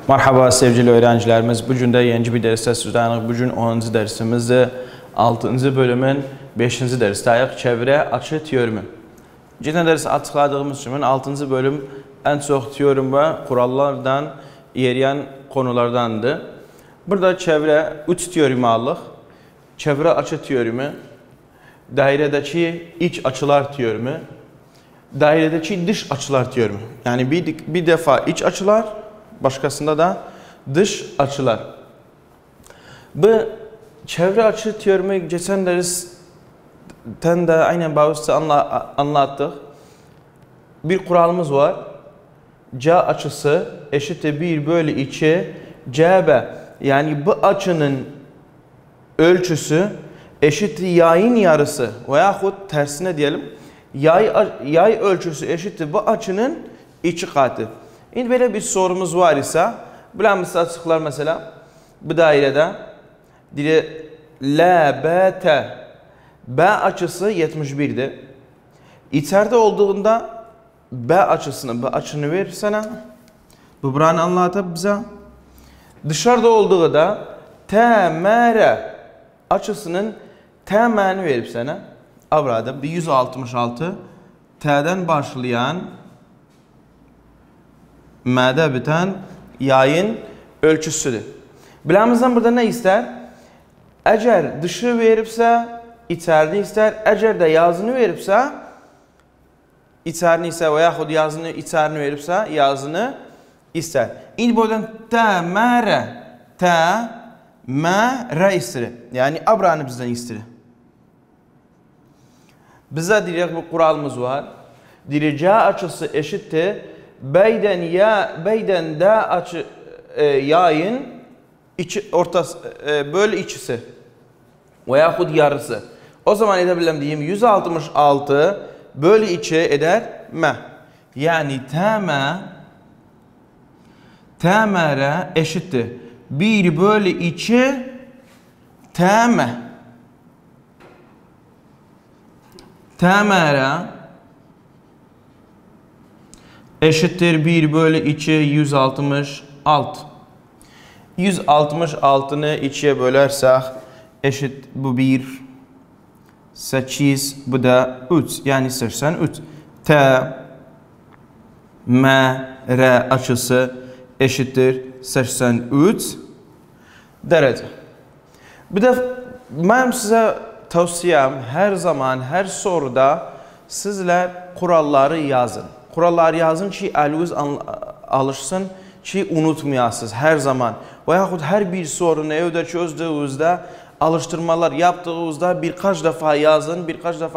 Merhaba sevgili öğrencilerimiz. Bugün de yeni bir derste sizlerle. Bugün 10. dersimizde 6. bölümün 5. derstəyik. Çevre açı teoremi. Geçen dersi açıkladığımız için 6. bölüm en çok teorem ve kurallardan yeriyen konulardandı. Burada çevre 3 teoremi aldık. Çevre açı teoremi, dairedeki iç açılar teoremi, dairedeki dış açılar teoremi. Yani bir defa iç açılar, başkasında da dış açılar. Bu çevre açı teoremi geçen dersten de aynen bazısı anlattık. Bir kuralımız var. C açısı eşittir 1 bölü 2 CB. Yani bu açının ölçüsü eşittir yayın yarısı veyahut tersine diyelim. Yay ölçüsü eşittir bu açının 2 katı. Şimdi böyle bir sorumuz var ise, bilmemiz açıklar mesela bu dairede dire LBT B açısı 71'dir. İçeride olduğunda B açını verirsene, bu buranı anlatıp bize. Dışarıda olduğu da TMR açısının TM'ni verip sana. Burada bir 166 T'den başlayan M'de biten yayın ölçüsüdür. Bilemizden burada ne ister? Eğer dışı veripse içerini ister. Eğer de yazını veripse içerini ise veyahut yazını içerini veripse yazını ister. İndi buradan TMR istirir. Yani abranı bizden istirir. Bize direkt bu kuralımız var. C açısı eşittir beyden D açı yayın ortası bölü içisi veyahut yarısı. O zaman edebilirim diyeyim 166 bölü 2 eder M. Yani TMR eşittir 1 bölü 2 TM. TMR eşittir 1 bölü 2 166. 166'nı 2'ye bölersek eşit bu 1 8 bu da 3 yani 83. TMR açısı eşittir 83 derece. Bir de ben size tavsiyem her zaman her soruda sizler kuralları yazın. Kuralları yazın ki eliniz alışsın ki unutmayasınız her zaman. Veyahut her bir sorunu evde çözdüğünüzde alıştırmalar yaptığınızda birkaç defa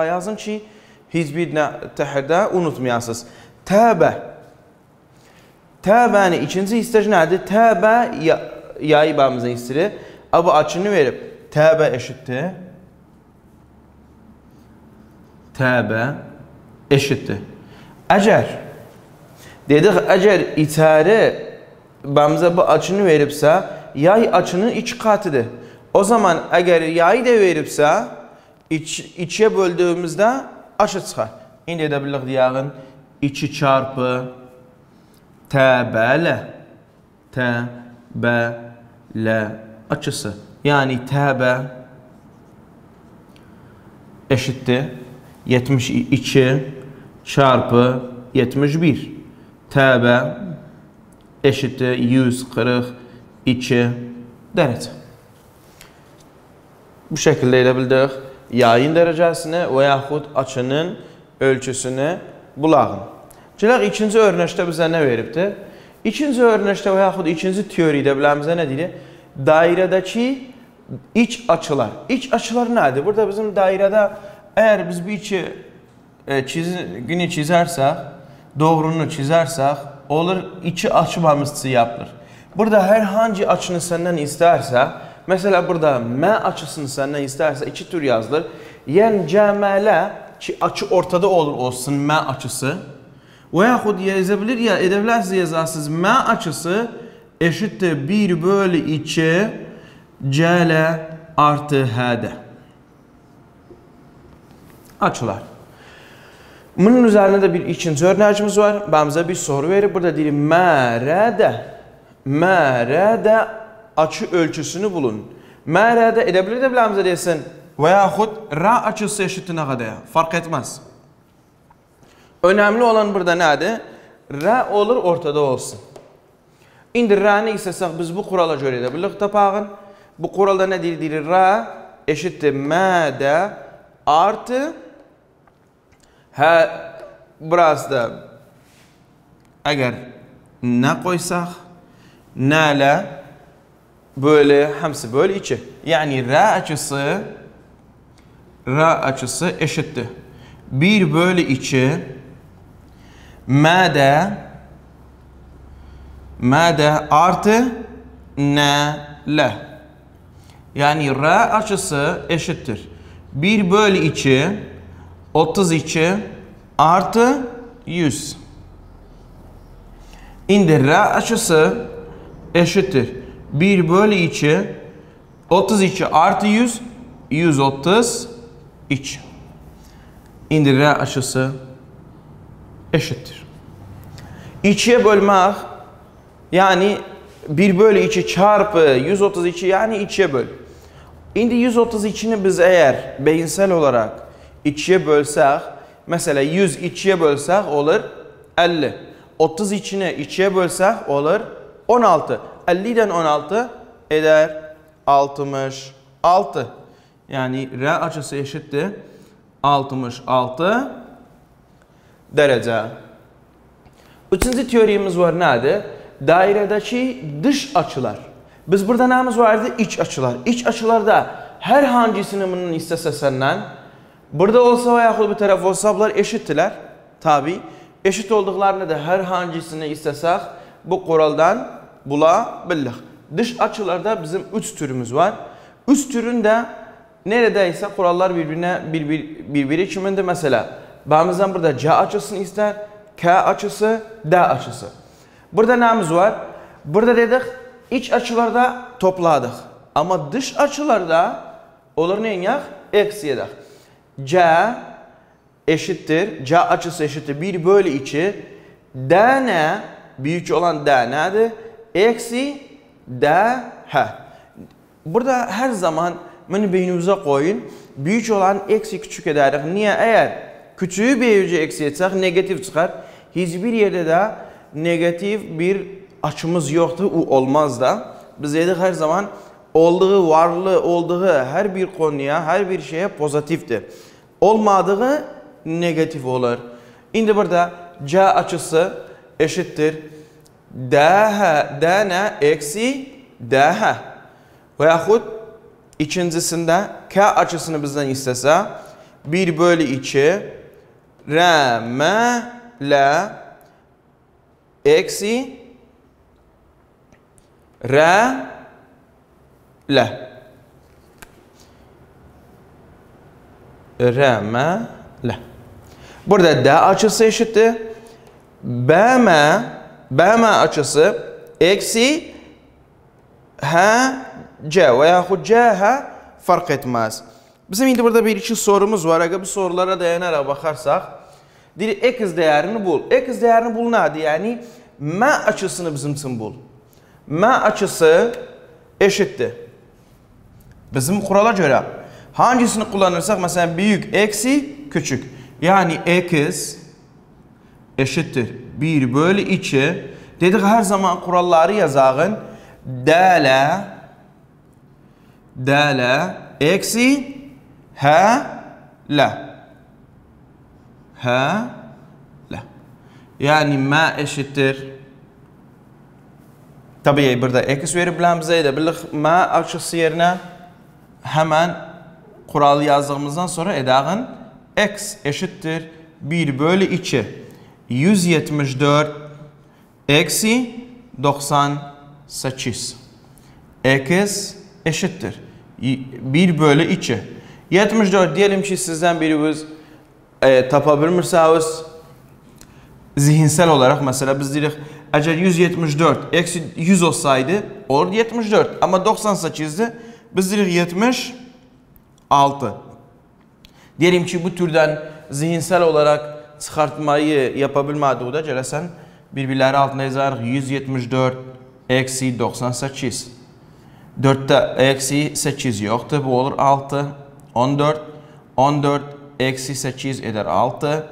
yazın ki hiçbir tehirde unutmayasınız. T'bəni ikinci isteç nədir? T'b yayı bağımızın istirir. Bu açını verip T'b eşittir. T'b eşittir. Eğer içeri bağımıza bu açını veripse yay açının 2 katıdır. O zaman eğer yayı da veripse 2'ye böldüğümüzde açı çıxar. İndi edebilirik diyağın 2 çarpı TBL açısı. Yani TB eşittir 72 çarpı 71. TB eşittir 142 derece. Bu şekilde edebildik. Yayın derecesini veyahut açının ölçüsünü bulağın. İkinci örnekte bize ne veripti? İkinci örnekte veyahut ikinci teoride biləmizə ne deyir? Dairedeki iç açılar. İç açılar nedir? Burada bizim dairede eğer biz bir içi günü çizersek, doğrunu çizersek olur içi açmamızı yapılır. Burada herhangi açını senden isterse, mesela burada M açısını senden isterse 2 tür yazılır. Yani CML ki açı ortada olsun M açısı. Veyahut yazabilir ya edebilirsiniz yazarsınız M açısı eşittir 1 bölü 2 CL artı HD. Açılar. Bunun üzerine de bir ikinci örneğimiz var. Ben bize bir soru verir. Burada deyir MR'de Mərədə açı ölçüsünü bulun. Mərədə edebilir de biləmizə desin. Və yaxud ra açısı eşittir nə qədəyə. Fark etmez. Önemli olan burada nədir? Ra olur ortada olsun. İndi ra'nı istəsək biz bu kurala görə edə bilirik tapağın. Bu kuralda nə deyir? Ra eşittir mədə artı hə biraz da əgər nə qoysaq nələ böyle hamısı böyle içi. Yani ra açısı eşittir. 1 bölü 2 mədə artı nələ. Yani ra açısı eşittir. 1 bölü 2 32 artı 100. İndi ra açısı eşittir. 1 bölü 2 32 artı 100 132. İndi ra açısı eşittir. 2'ye bölmek yani 1 bölü 2 çarpı 132 yani 2'ye böl. İndi 132'ni biz eğer beyinsel olarak 2'ye bölsek, mesela 100 2'ye bölsek olur 50. 32'ni 2'ye bölsek olur 16. 50'den 16 eder 66. Yani ra açısı eşittir 66 derece. Üçüncü teorimiz var nedir? Dairedeki dış açılar. Biz burada neyimiz vardı? İç açılar. İç açılarda her hangisini bunun istese senden burada olsa veya bir taraf olsa bunlar eşittiler. Tabi eşit olduklarını da her hangisini istesek bu kuraldan bulabiliriz. Dış açılarda bizim 3 türümüz var. 3 türün de neredeyse kurallar birbiri kiminde mesela. Bazımızdan burada C açısını ister, K açısı, D açısı. Burada neyimiz var? Burada dedik iç açılarda topladık. Ama dış açılarda olur neyin? Eksi yedik. C eşittir, C açısı eşittir 1 bölü 2. D ne? Büyük olan D nedir? Eksi D H. Burada her zaman bunu beynimize koyun. Büyük olan eksi küçük ederiz. Niye? Eğer küçüğü büyüğü eksi etsek negatif çıkar. Hiçbir yerde de negatif bir açımız yoktur. O olmaz da. Biz dedik her zaman olduğu, varlığı olduğu her bir konuya, her bir şeye pozitiftir. Olmadığı negatif olur. Şimdi burada C açısı eşittir D ne? Eksi DH. Veyahut ikincisinde K açısını bizden istese 1 bölü 2 R M L eksi R L R M L. Burada D açısı eşittir BM açısı eksi H C veyahut CH fark etmez. Bizim şimdi burada bir iki sorumuz var. Eğer bu sorulara dayanarak bakarsak x değerini bul. X değerini bul nedir? Yani M açısını bizim için bul. M açısı eşittir. Bizim kurala göre hangisini kullanırsak mesela büyük eksi küçük. Yani x eşittir 1 bölü 2. Dedik her zaman kuralları yazağın. Dl eksi H L. Yani M eşittir. Tabii burada x verip bize de bilik M açısı yerine hemen kural yazdığımızdan sonra edağın x eşittir 1 bölü 2 174 eksi 98. X eşittir 1 bölü 2 74 diyelim ki sizden biriniz tapabilmirseniz zihinsel olarak mesela biz dedik eğer 174 eksi 100 olsaydı olur 74 ama 98'di biz dedik 76. Diyelim ki bu türden zihinsel olarak çıkartmayı yapabilmediği da gelesen birbirleri altında yazarıq 174 eksi 98. 4'te eksi 8 yoktu. Bu olur 6. 14. 14 eksi 8 eder 6.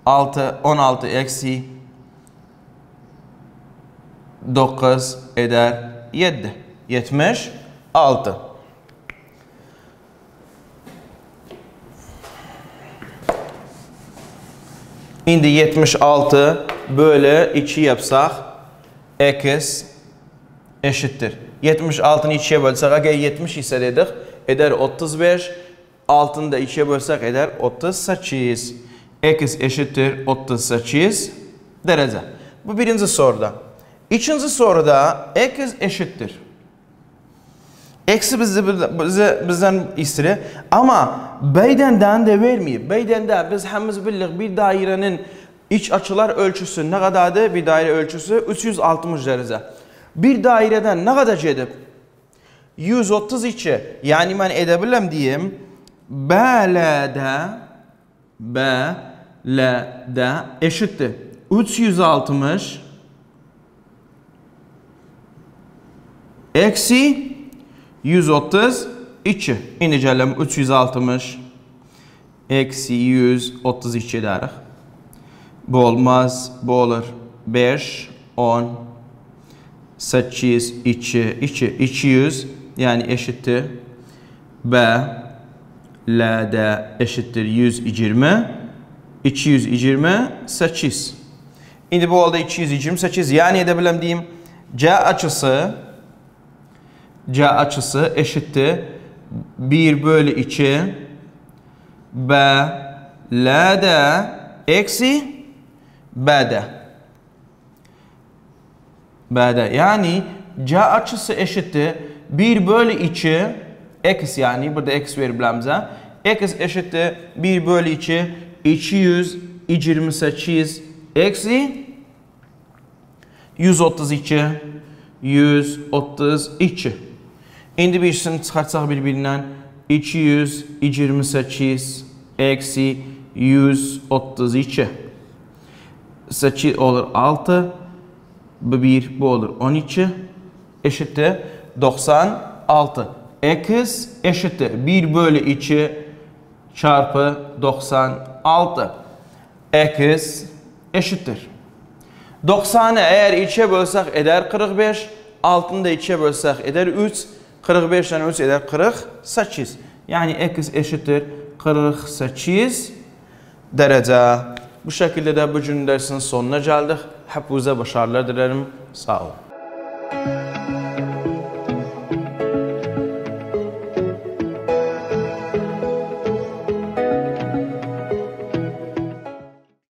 16 eksi 9 eder 7. 76. Şimdi 76 bölü 2 yapsak x eşittir. 76'nı 2'ye bölsek, eğer 70 ise dedik, eder 35. 6'nı da 2'ye bölsek eder 38. X eşittir 38 derece. Bu birinci soruda. İkinci soruda x eşittir. Eksi bizden istiyor ama beydenden de vermiyor. Beydenden biz hemiz bildik bir dairenin iç açılar ölçüsü ne kadardı? Bir daire ölçüsü 360 derece. Bir daireden ne kadar gedib? 132. Yani ben edebilem diyeyim. BL'de eşittir 360 eksi 132. İndi gələm 360 eksi 132 edərik. Bu olmaz. Bu olur 5, 10, 8, 2, 200. Yani eşittir. B, L'de eşittir 120. 228. İndi bu oldu 228. Yani edebilem diyeyim. C açısı eşittir 1 bölü 2 B L'de eksi B'de. Yani C açısı eşittir 1 bölü 2 x, yani burada x veribiləmizə. X eşittir 1 bölü 2 228 eksi 132. İndi birisini çıxartsaq bir-birindən 228 eksi 132. 8 olur 6. Bu 1, bu olur 12. Eşittir 96. X eşittir 1 bölü 2 çarpı 96. X eşittir. 90'ı eğer 2'ye bölsək eder 45. 6'ını da 2'ye bölsək eder 3. 45'ten 3 eder 48. Yani x eşittir 48 derece. Bu şekilde de bugün dersin sonuna geldik. Hepinize başarılar dilerim. Sağ olun.